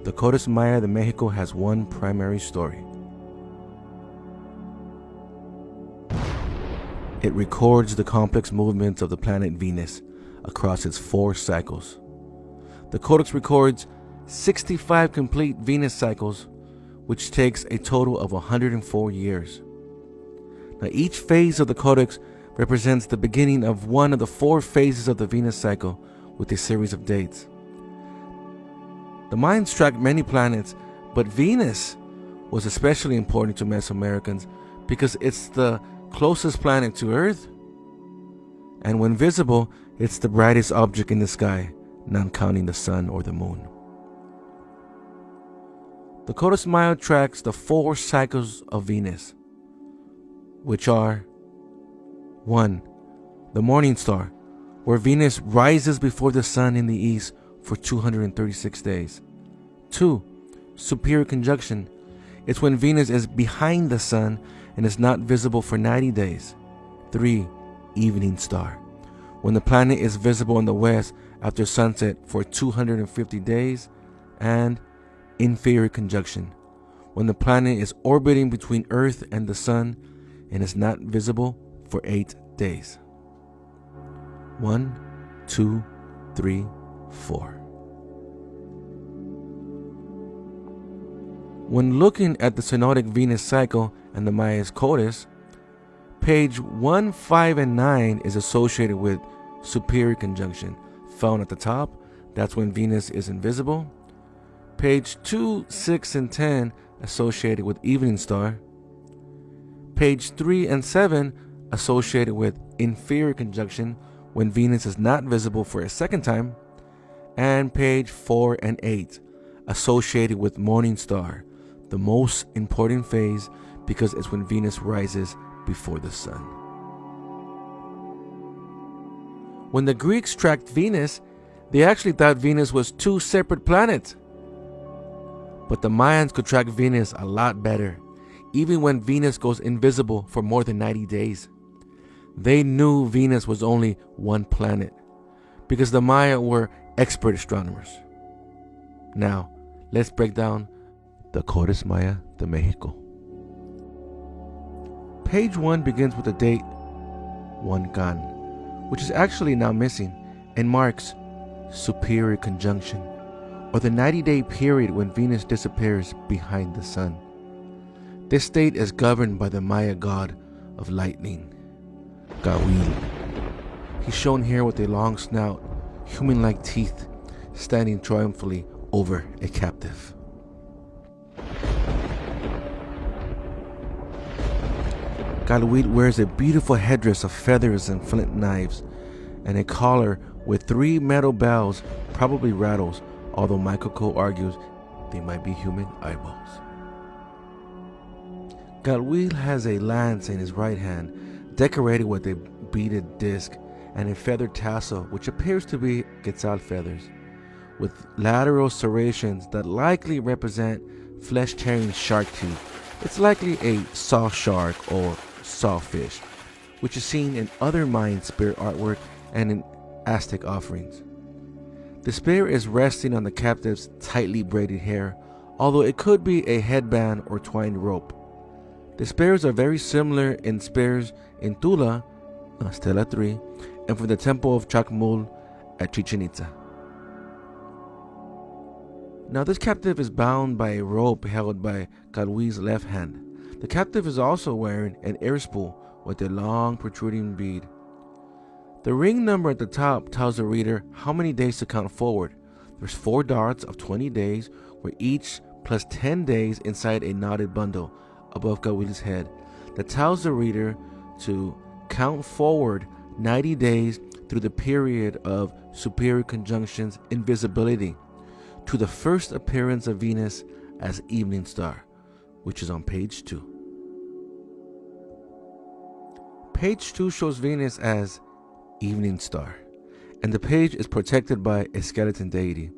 The Codex Maya de Mexico has one primary story. It records the complex movements of the planet Venus across its 4 cycles. The Codex records 65 complete Venus cycles, which takes a total of 104 years. Now, each phase of the Codex represents the beginning of one of the 4 phases of the Venus cycle with a series of dates. The Mayans tracked many planets, but Venus was especially important to Mesoamericans because it's the closest planet to Earth, and when visible, it's the brightest object in the sky, not counting the sun or the moon. The Codex Maya tracks the 4 cycles of Venus, which are 1. The morning star, where Venus rises before the sun in the east for 236 days. 2. Superior conjunction. It's when Venus is behind the sun and is not visible for 90 days. 3. Evening star, when the planet is visible in the west after sunset for 250 days. And inferior conjunction, when the planet is orbiting between Earth and the sun and is not visible for 8 days. 1, 2, 3, 4. When looking at the synodic Venus cycle and the Maya's Codex, page 1, 5, and 9 is associated with superior conjunction, found at the top. That's when Venus is invisible. Page 2, 6, and 10 associated with evening star. Page 3 and 7 associated with inferior conjunction, when Venus is not visible for a second time. And page 4 and 8 associated with morning star, the most important phase because it's when Venus rises before the sun. When the Greeks tracked Venus, they actually thought Venus was 2 separate planets. But the Mayans could track Venus a lot better, even when Venus goes invisible for more than 90 days. They knew Venus was only one planet, because the Maya were expert astronomers. Now, let's break down the Codex Maya de Mexico. Page 1 begins with the date 1 Can, which is actually now missing, and marks superior conjunction, or the 90-day period when Venus disappears behind the sun. This date is governed by the Maya god of lightning, Gawil. He's shown here with a long snout, human-like teeth, standing triumphantly over a captive. Gawil wears a beautiful headdress of feathers and flint knives, and a collar with 3 metal bells, probably rattles, although Michael Coe argues they might be human eyeballs. Gawil has a lance in his right hand, decorated with a beaded disc and a feathered tassel, which appears to be quetzal feathers, with lateral serrations that likely represent flesh-tearing shark teeth. It's likely a saw shark or sawfish, which is seen in other Mayan spirit artwork and in Aztec offerings. The spear is resting on the captive's tightly braided hair, although it could be a headband or twined rope. The spears are very similar in spears in Tula, Stela 3, and from the temple of Chacmul at Chichen Itza. Now, this captive is bound by a rope held by Gawil's left hand. The captive is also wearing an ear spool with a long protruding bead. The ring number at the top tells the reader how many days to count forward. There's 4 darts of 20 days, where each plus 10 days inside a knotted bundle above Gawil's head. That tells the reader to count forward 90 days through the period of superior conjunction's invisibility to the first appearance of Venus as evening star, which is on page 2. Page 2 shows Venus as evening star, and the page is protected by a skeleton deity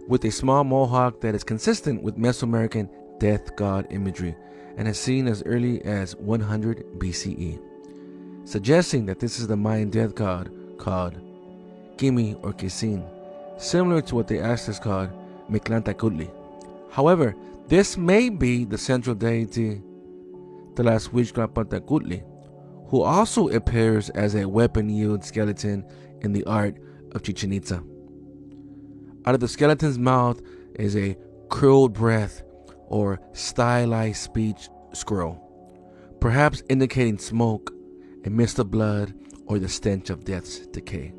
with a small mohawk that is consistent with Mesoamerican death god imagery and is seen as early as 100 BCE, suggesting that this is the Mayan death god called Kimi or Kisin, similar to what the Aztecs called Mictlantecutli. However, this may be the central deity Tlahuichcalpantecutli, who also appears as a weapon-wielding skeleton in the art of Chichen Itza. Out of the skeleton's mouth is a curled breath or stylized speech scroll, perhaps indicating smoke, a mist of blood, or the stench of death's decay.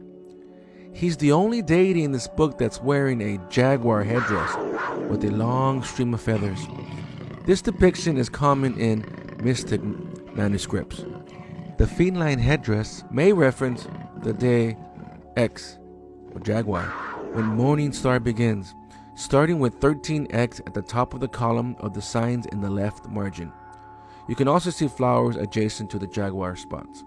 He's the only deity in this book that's wearing a jaguar headdress with a long stream of feathers. This depiction is common in mystic manuscripts. The feline headdress may reference the day X, or jaguar, when morning star begins, starting with 13X at the top of the column of the signs in the left margin. You can also see flowers adjacent to the jaguar spots.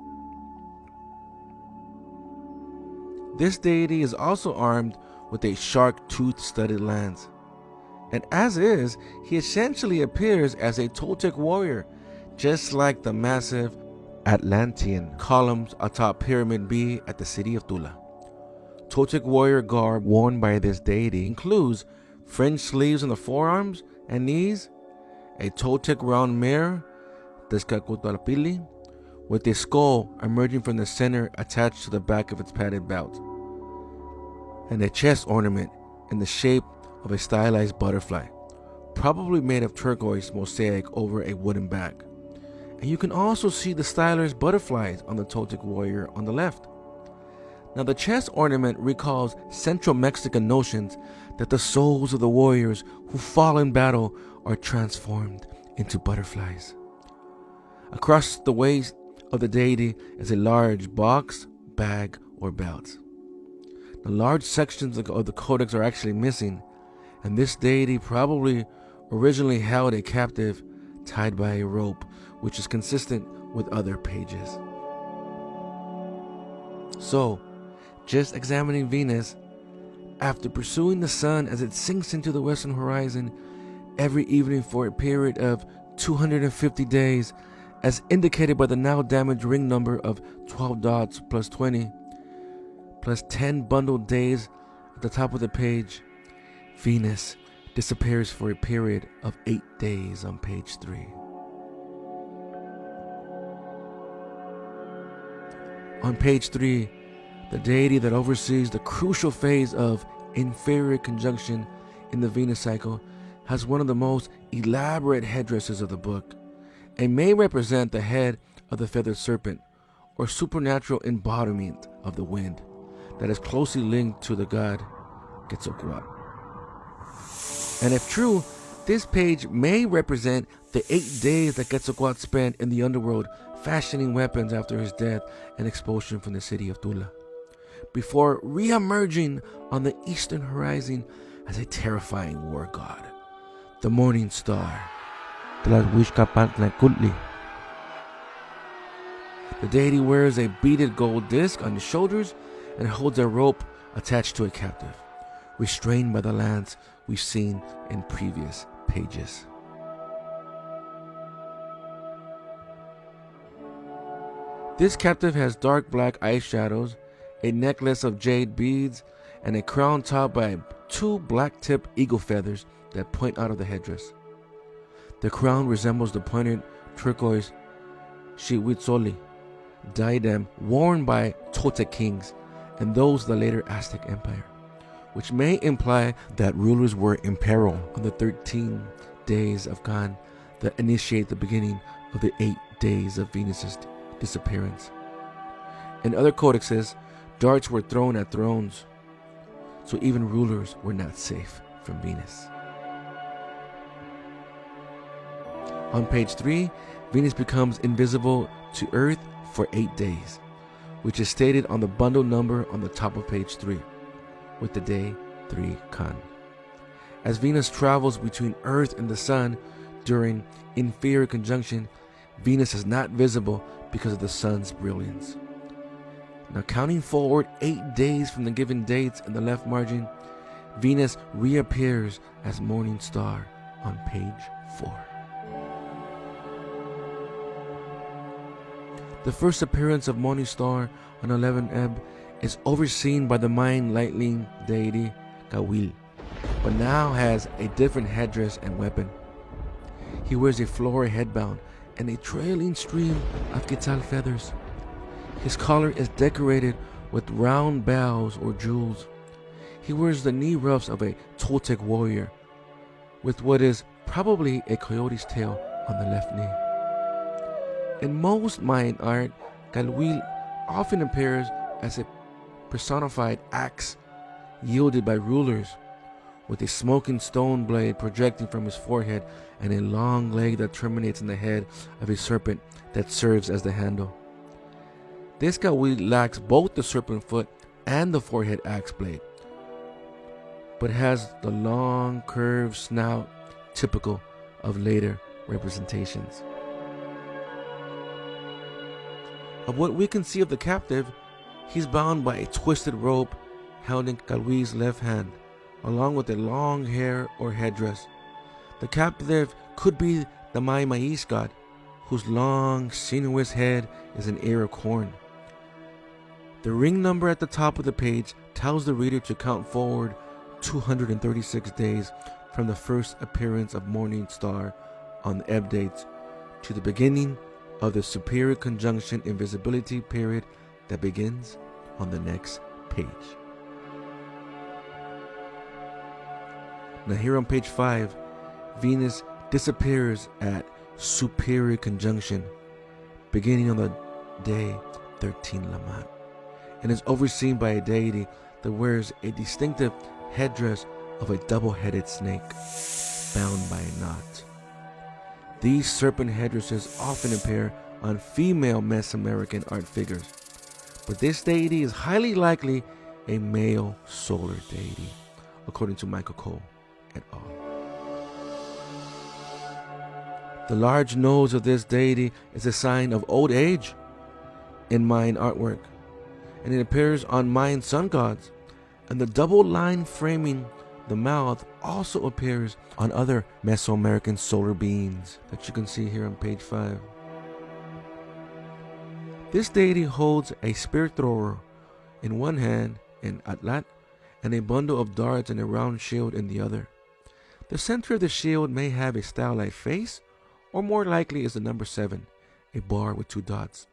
This deity is also armed with a shark tooth-studded lance. And as is, he essentially appears as a Toltec warrior, just like the massive Atlantean columns atop Pyramid B at the city of Tula. Toltec warrior garb worn by this deity includes fringed sleeves on the forearms and knees, a Toltec round mirror, Tezcatlipoca, with a skull emerging from the center attached to the back of its padded belt, and a chest ornament in the shape of a stylized butterfly, probably made of turquoise mosaic over a wooden back. And you can also see the stylized butterflies on the Toltec warrior on the left. Now, the chest ornament recalls Central Mexican notions that the souls of the warriors who fall in battle are transformed into butterflies. Across the waist of the deity is a large box, bag, or belt. The large sections of the codex are actually missing, and this deity probably originally held a captive tied by a rope, which is consistent with other pages. So, just examining Venus, after pursuing the sun as it sinks into the western horizon every evening for a period of 250 days, as indicated by the now damaged ring number of 12 dots plus 20, plus 10 bundled days at the top of the page, Venus disappears for a period of 8 days on page 3. On page 3, the deity that oversees the crucial phase of inferior conjunction in the Venus cycle has one of the most elaborate headdresses of the book, and may represent the head of the feathered serpent, or supernatural embodiment of the wind, that is closely linked to the god Quetzalcoatl. And if true, this page may represent the 8 days that Quetzalcoatl spent in the underworld fashioning weapons after his death and expulsion from the city of Tula, before re-emerging on the eastern horizon as a terrifying war god, the morning star, Tlahuichcalpantecutli. The deity wears a beaded gold disc on his shoulders and holds a rope attached to a captive, restrained by the lance we've seen in previous pages. This captive has dark black eyeshadows, a necklace of jade beads, and a crown topped by 2 black-tipped eagle feathers that point out of the headdress. The crown resembles the pointed turquoise Xihuitzoli diadem worn by Toltec kings and those of the later Aztec Empire, which may imply that rulers were in peril on the 13 days of Kan that initiate the beginning of the 8 days of Venus's disappearance. In other codexes, darts were thrown at thrones, so even rulers were not safe from Venus. On page 3, Venus becomes invisible to Earth for 8 days, which is stated on the bundle number on the top of page 3, with the day 3 Kan. As Venus travels between Earth and the Sun during inferior conjunction, Venus is not visible because of the Sun's brilliance. Now, counting forward 8 days from the given dates in the left margin, Venus reappears as morning star on page 4. The first appearance of morning star on 11 Eb is overseen by the mind-lightning deity Kawil, but now has a different headdress and weapon. He wears a floral headband and a trailing stream of quetzal feathers. His collar is decorated with round bells or jewels. He wears the knee ruffs of a Toltec warrior, with what is probably a coyote's tail on the left knee. In most Mayan art, Calhuil often appears as a personified axe wielded by rulers, with a smoking stone blade projecting from his forehead and a long leg that terminates in the head of a serpent that serves as the handle. This Calhuil lacks both the serpent foot and the forehead axe blade, but has the long curved snout typical of later representations. Of what we can see of the captive, he's bound by a twisted rope held in Calhuil's left hand, along with a long hair or headdress. The captive could be the May Maiz god, whose long, sinuous head is an ear of corn. The ring number at the top of the page tells the reader to count forward 236 days from the first appearance of Morning Star on the ebb dates to the beginning of the superior conjunction invisibility period that begins on the next page. Now here on page 5, Venus disappears at superior conjunction beginning on the day 13 Lammat, and is overseen by a deity that wears a distinctive headdress of a double-headed snake bound by a knot. These serpent headdresses often appear on female Mesoamerican art figures, but this deity is highly likely a male solar deity, according to Michael Cole et al. The large nose of this deity is a sign of old age in Mayan artwork, and it appears on Mayan sun gods, and the double line framing the mouth also appears on other Mesoamerican solar beings that you can see here on page 5. This deity holds a spear thrower in one hand, an atlat, and a bundle of darts and a round shield in the other. The center of the shield may have a style-like face, or more likely is the number 7, a bar with 2 dots.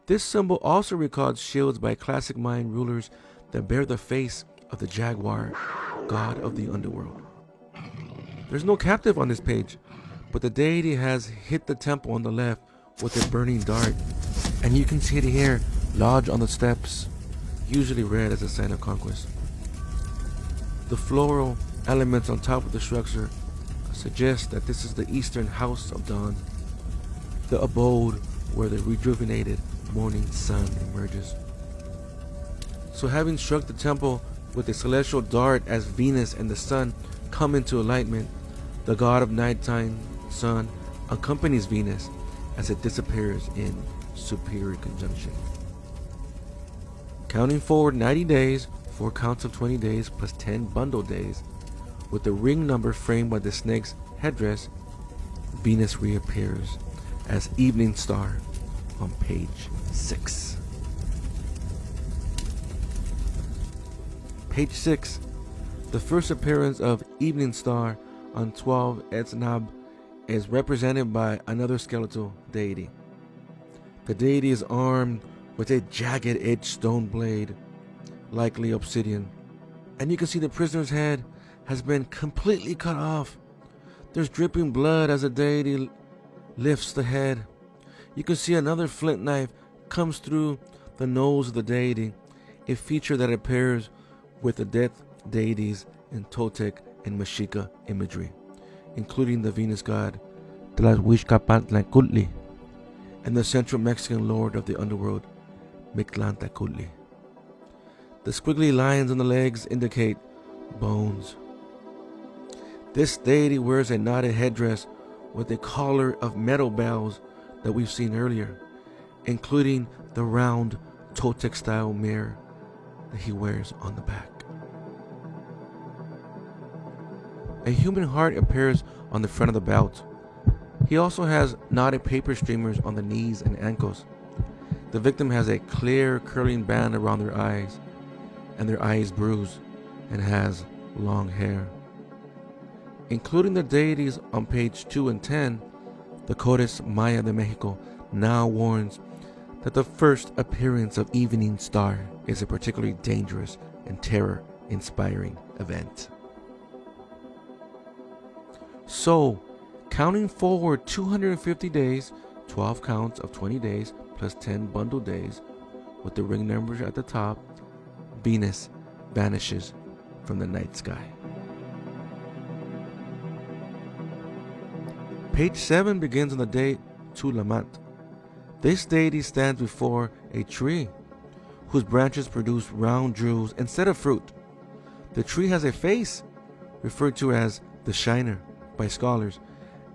This symbol also records shields by classic Mayan rulers that bear the face of the jaguar, god of the underworld. There's no captive on this page, but the deity has hit the temple on the left with a burning dart, and you can see it here lodged on the steps, usually read as a sign of conquest. The floral elements on top of the structure suggest that this is the eastern house of dawn, the abode where the rejuvenated morning sun emerges. So having struck the temple with a celestial dart as Venus and the sun come into alignment, the god of nighttime sun accompanies Venus as it disappears in superior conjunction. Counting forward 90 days, 4 counts of 20 days plus 10 bundle days, with the ring number framed by the snake's headdress, Venus reappears as evening star on page 6. Page 6, the first appearance of evening star on 12 Etznab is represented by another skeletal deity. The deity is armed with a jagged-edged stone blade, likely obsidian, and you can see the prisoner's head has been completely cut off. There's dripping blood as the deity lifts the head. You can see another flint knife comes through the nose of the deity, a feature that appears with the death deities in Toltec and Mexica imagery, including the Venus god Tlahuixcapantlacultli and the central Mexican lord of the underworld, Mictlantecuhtli. The squiggly lines on the legs indicate bones. This deity wears a knotted headdress with a collar of metal bells that we've seen earlier, including the round Toltec-style mirror that he wears on the back. A human heart appears on the front of the belt. He also has knotted paper streamers on the knees and ankles. The victim has a clear curling band around their eyes, and their eyes bruised and has long hair. Including the deities on page 2 and 10, the Codex Maya de Mexico now warns that the first appearance of evening star is a particularly dangerous and terror-inspiring event. So, counting forward 250 days, 12 counts of 20 days plus 10 bundle days, with the ring numbers at the top, Venus vanishes from the night sky. Page 7 begins on the date Tulamat. This deity stands before a tree whose branches produce round jewels instead of fruit. The tree has a face, referred to as the Shiner by scholars,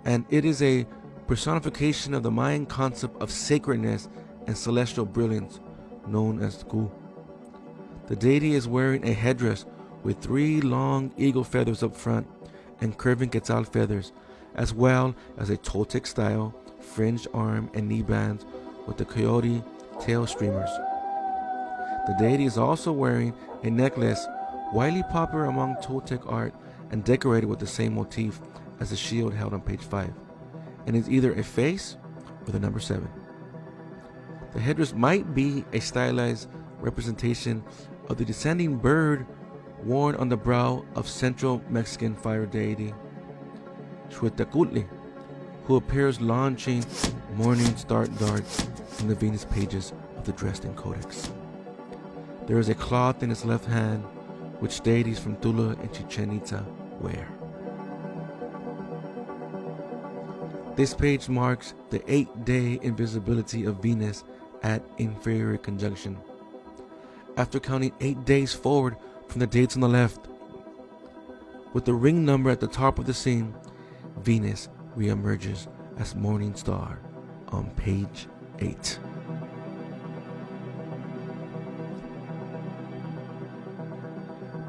and it is a personification of the Mayan concept of sacredness and celestial brilliance, known as Ku. The deity is wearing a headdress with 3 long eagle feathers up front and curving quetzal feathers, as well as a Toltec style fringed arm and knee bands with the coyote tail streamers. The deity is also wearing a necklace widely popular among Toltec art and decorated with the same motif as the shield held on page 5, and is either a face or the number 7. The headdress might be a stylized representation of the descending bird worn on the brow of central Mexican fire deity Huitzilopochtli, who appears launching morning star darts from the Venus pages of the Dresden Codex. There is a cloth in his left hand, which deities from Tula and Chichen Itza wear. This page marks the 8-day invisibility of Venus at inferior conjunction. After counting 8 days forward from the dates on the left, with the ring number at the top of the scene, Venus reemerges as morning star on page 8.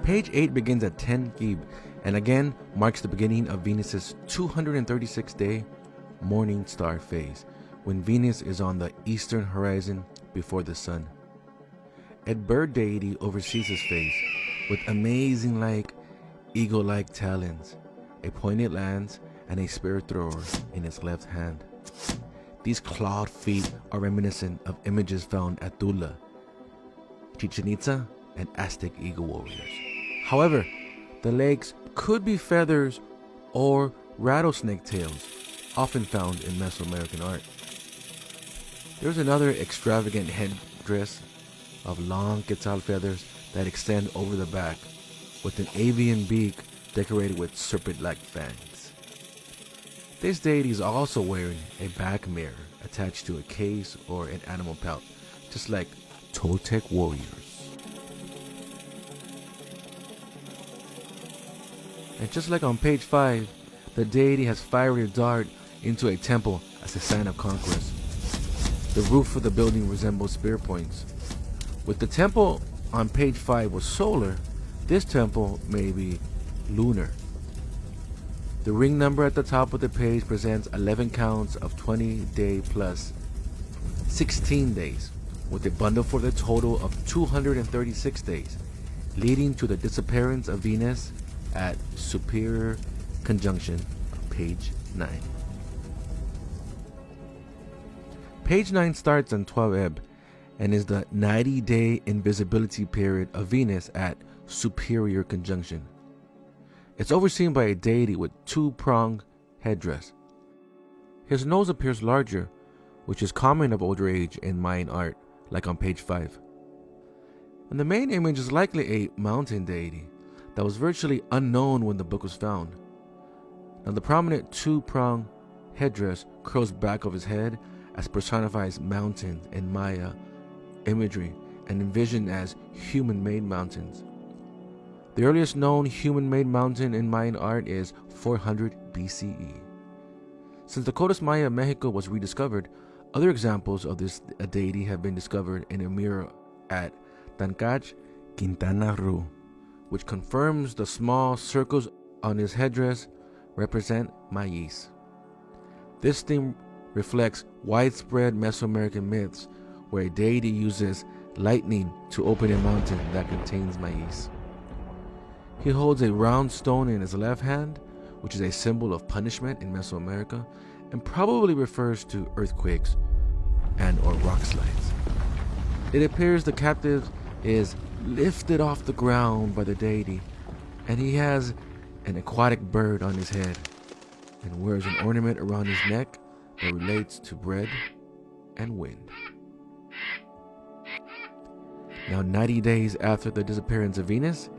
Page 8 begins at 10 Gib and again marks the beginning of Venus's 236-day morning star phase, when Venus is on the eastern horizon before the sun. A bird deity oversees his phase with amazing eagle-like talons, a pointed lance, and a spear thrower in his left hand. These clawed feet are reminiscent of images found at Tula, Chichen Itza, and Aztec eagle warriors. However, the legs could be feathers or rattlesnake tails, often found in Mesoamerican art. There's another extravagant headdress of long quetzal feathers that extend over the back, with an avian beak decorated with serpent-like fangs. This deity is also wearing a back mirror attached to a case or an animal pelt, just like Toltec warriors. And just like on page 5, the deity has fired a dart into a temple as a sign of conquest. The roof of the building resembles spear points. With the temple on page 5 was solar, this temple may be lunar. The ring number at the top of the page presents 11 counts of 20-day plus 16 days, with a bundle for the total of 236 days, leading to the disappearance of Venus at superior conjunction, page 9. Page 9 starts on 12 Eb and is the 90-day invisibility period of Venus at superior conjunction. It's overseen by a deity with 2-pronged headdress. His nose appears larger, which is common of older age in Mayan art, like on page 5. And the main image is likely a mountain deity that was virtually unknown when the book was found. Now the prominent 2-pronged headdress curls back of his head as personifies mountain in Maya imagery and envisioned as human-made mountains. The earliest known human-made mountain in Mayan art is 400 BCE. Since the Codex Maya of Mexico was rediscovered, other examples of this deity have been discovered in a mirror at Tancach, Quintana Roo, which confirms the small circles on his headdress represent maize. This theme reflects widespread Mesoamerican myths where a deity uses lightning to open a mountain that contains maize. He holds a round stone in his left hand, which is a symbol of punishment in Mesoamerica, and probably refers to earthquakes and or rock slides. It appears the captive is lifted off the ground by the deity, and he has an aquatic bird on his head and wears an ornament around his neck that relates to bread and wind. Now, 90 days after the disappearance of Venus,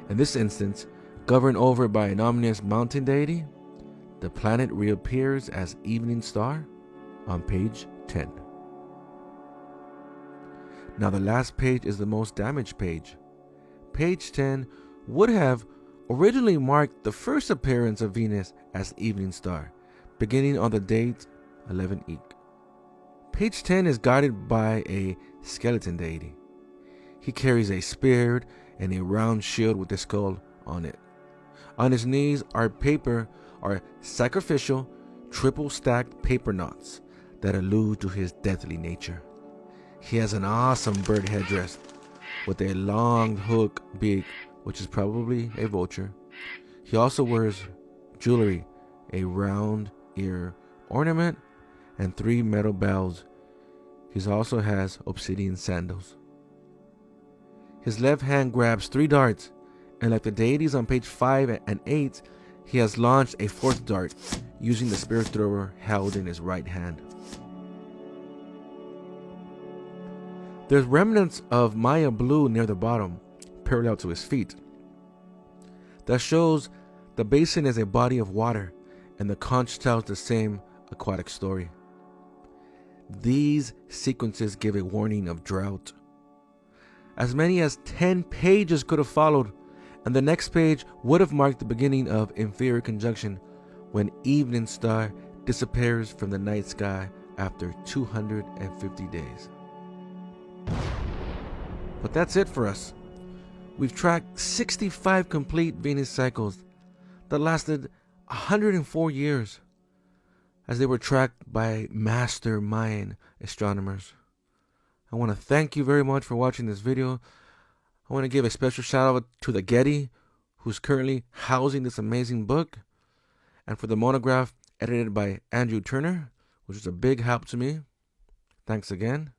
in this instance governed over by an ominous mountain deity, the planet reappears as evening star on page 10. Now, the last page is the most damaged page. Page 10 would have originally marked the first appearance of Venus as evening star, beginning on the date 11 Eq. Page 10 is guided by a skeleton deity. He carries a spear and a round shield with a skull on it. On his knees are sacrificial, triple-stacked paper knots that allude to his deathly nature. He has an awesome bird headdress with a long hook beak, which is probably a vulture. He also wears jewelry, a round ear ornament, and 3 metal bells. He also has obsidian sandals. His left hand grabs 3 darts, and like the deities on page 5 and 8, he has launched a 4th dart using the spear thrower held in his right hand. There's remnants of Maya blue near the bottom, parallel to his feet. That shows the basin is a body of water, and the conch tells the same aquatic story. These sequences give a warning of drought. As many as 10 pages could have followed, and the next page would have marked the beginning of inferior conjunction when evening star disappears from the night sky after 250 days. But that's it for us. We've tracked 65 complete Venus cycles that lasted 104 years, as they were tracked by master Mayan astronomers. I want to thank you very much for watching this video. I want to give a special shout out to the Getty, who's currently housing this amazing book, and for the monograph edited by Andrew Turner, which is a big help to me. Thanks again.